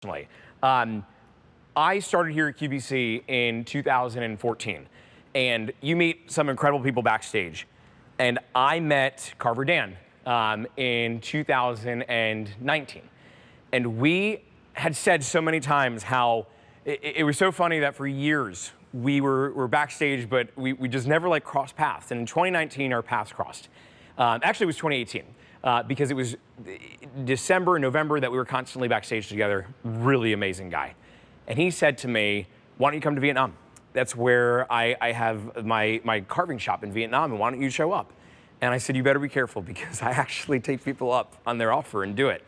personally. I started here at QVC in 2014, and you meet some incredible people backstage. And I met Carver Dan in 2019. And we had said so many times how it was so funny that for years we were backstage, but we just never like crossed paths. And in 2019, our paths crossed. Actually, it was 2018 because it was December, November that we were constantly backstage together. Really amazing guy. And he said to me, why don't you come to Vietnam? That's where I have my carving shop in Vietnam, and why don't you show up? And I said, you better be careful because I actually take people up on their offer and do it.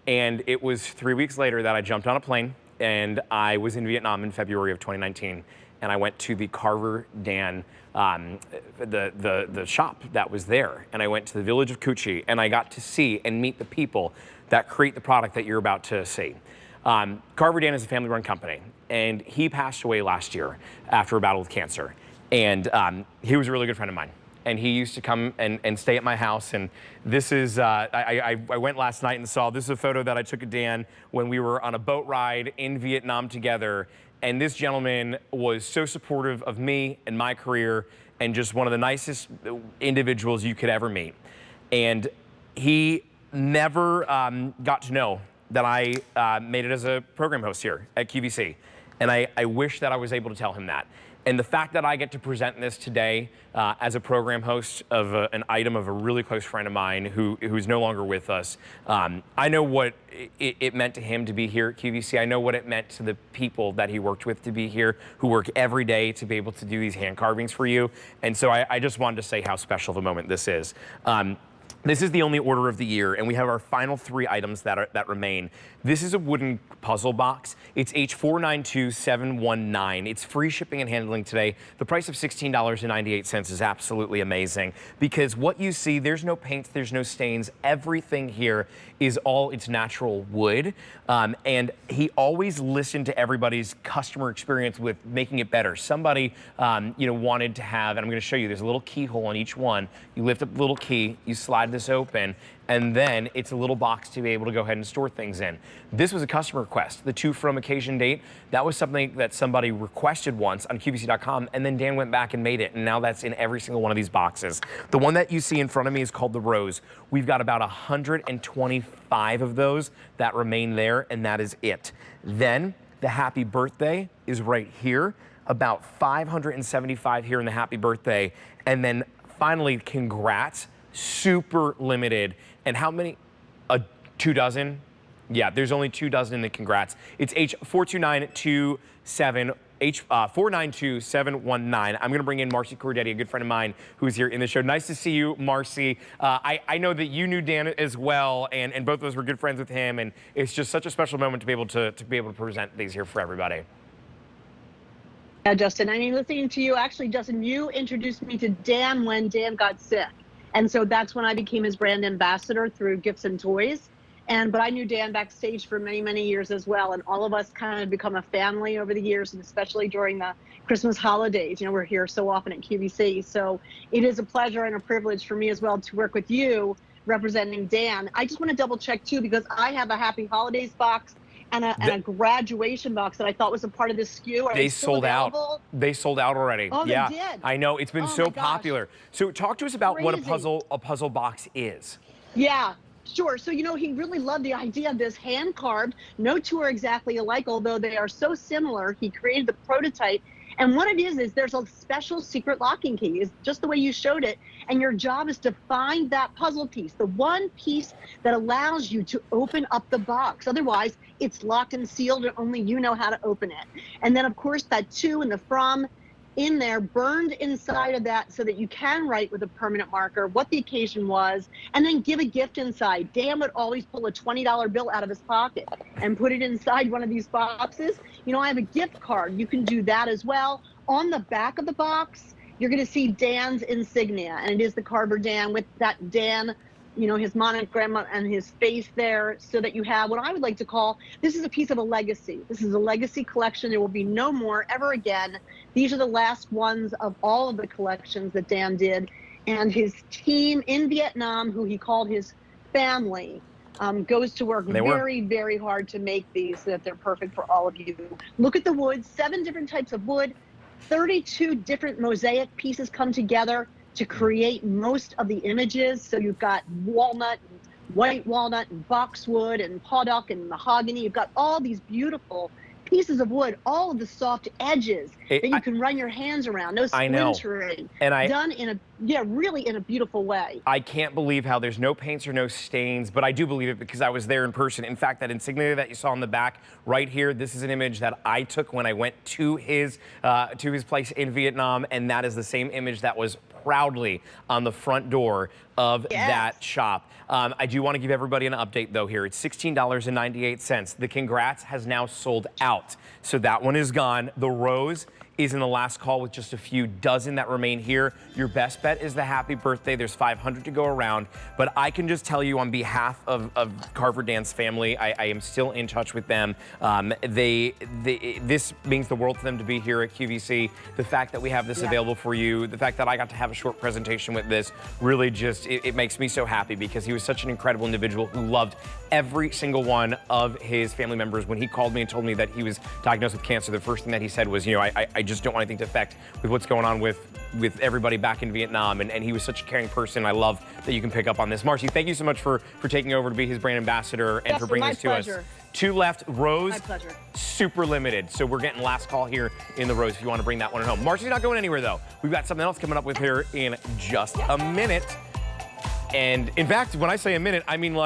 And it was 3 weeks later that I jumped on a plane and I was in Vietnam in February of 2019. And I went to the Carver Dan, the shop that was there. And I went to the village of Cu Chi, and I got to see and meet the people that create the product that you're about to see. Carver Dan is a family-run company, and he passed away last year after a battle with cancer. And he was a really good friend of mine. And he used to come and stay at my house. And this is, I went last night and saw, this is a photo that I took of Dan when we were on a boat ride in Vietnam together. And this gentleman was so supportive of me and my career and just one of the nicest individuals you could ever meet. And he never got to know that I made it as a program host here at QVC. And I wish that I was able to tell him that. And the fact that I get to present this today as a program host of an item of a really close friend of mine who's no longer with us, I know what it meant to him to be here at QVC. I know what it meant to the people that he worked with to be here, who work every day to be able to do these hand carvings for you. And so I just wanted to say how special of a moment this is. This is the only order of the year, and we have our final 3 items that remain. This is a wooden puzzle box. It's H492719. It's free shipping and handling today. The price of $16.98 is absolutely amazing because what you see, there's no paints, there's no stains. Everything here is all its natural wood, and he always listened to everybody's customer experience with making it better. Somebody, wanted to have, and I'm going to show you. There's a little keyhole on each one. You lift up the little key, you slide this open, and then it's a little box to be able to go ahead and store things in. This was a customer request. The to from occasion date, that was something that somebody requested once on QVC.com, and then Dan went back and made it, and now that's in every single one of these boxes. The one that you see in front of me is called the Rose. We've got about 125 of those that remain there, and that is it. Then the Happy Birthday is right here, about 575 here in the Happy Birthday, and then finally, congrats. Super limited. And how many? 2 dozen? Yeah, there's only 2 dozen in the congrats. It's H429274922719. I'm going to bring in Marcy Cordetti, a good friend of mine who's here in the show. Nice to see you, Marcy. I know that you knew Dan as well, and both of us were good friends with him, and it's just such a special moment to be able to present these here for everybody. Yeah, Justin, I mean, listening to you, actually, Justin, you introduced me to Dan when Dan got sick. And so that's when I became his brand ambassador through Gifts and Toys. But I knew Dan backstage for many, many years as well. And all of us kind of become a family over the years, and especially during the Christmas holidays. We're here so often at QVC. So it is a pleasure and a privilege for me as well to work with you representing Dan. I just want to double check too, because I have a Happy Holidays box and a graduation box that I thought was a part of this SKU. They sold out. They sold out already. Oh, yeah, they did? I know. It's been so popular. So talk to us about what a puzzle box is. Yeah, sure. So, he really loved the idea of this hand carved. No two are exactly alike, although they are so similar. He created the prototype. And what it is there's a special secret locking key. It's just the way you showed it. And your job is to find that puzzle piece, the one piece that allows you to open up the box. Otherwise, it's locked and sealed and only you know how to open it. And then, of course, that to and the from in there burned inside of that so that you can write with a permanent marker what the occasion was and then give a gift inside. Dan would always pull a $20 bill out of his pocket and put it inside one of these boxes. I have a gift card. You can do that as well. On the back of the box, you're going to see Dan's insignia, and it is the Carver Dan with that Dan, his monogram and his face there, so that you have what I would like to call, this is a piece of a legacy. This is a legacy collection. There will be no more ever again. These are the last ones of all of the collections that Dan did. And his team in Vietnam, who he called his family, goes to work They were. very hard to make these so that they're perfect for all of you. Look at the wood, 7 different types of wood, 32 different mosaic pieces come together to create most of the images. So you've got walnut, and white walnut, and boxwood, and pawduck, and mahogany. You've got all these beautiful pieces of wood, all of the soft edges that you can run your hands around. No splintering. And done in a, really in a beautiful way. I can't believe how there's no paints or no stains, but I do believe it because I was there in person. In fact, that insignia that you saw in the back right here, this is an image that I took when I went to his place in Vietnam, and that is the same image that was proudly on the front door of that shop. I do want to give everybody an update though here. It's $16.98. The Congrats has now sold out. So that one is gone. The Rose is in the last call with just a few dozen that remain here. Your best bet is the Happy Birthday. There's 500 to go around. But I can just tell you on behalf of Carver Dan's family, I am still in touch with them. This means the world to them to be here at QVC. The fact that we have this available for you, the fact that I got to have a short presentation with this, really just, it makes me so happy because he was such an incredible individual who loved every single one of his family members. When he called me and told me that he was diagnosed with cancer, the first thing that he said was, you know, I just don't want anything to affect with what's going on with everybody back in Vietnam. And he was such a caring person. I love that you can pick up on this. Marcy, thank you so much for taking over to be his brand ambassador and for bringing this to us. 2 left, Rose. My pleasure. Super limited. So we're getting last call here in the Rose if you want to bring that one at home. Marcy's not going anywhere though. We've got something else coming up with here in just a minute. And in fact, when I say a minute, I mean like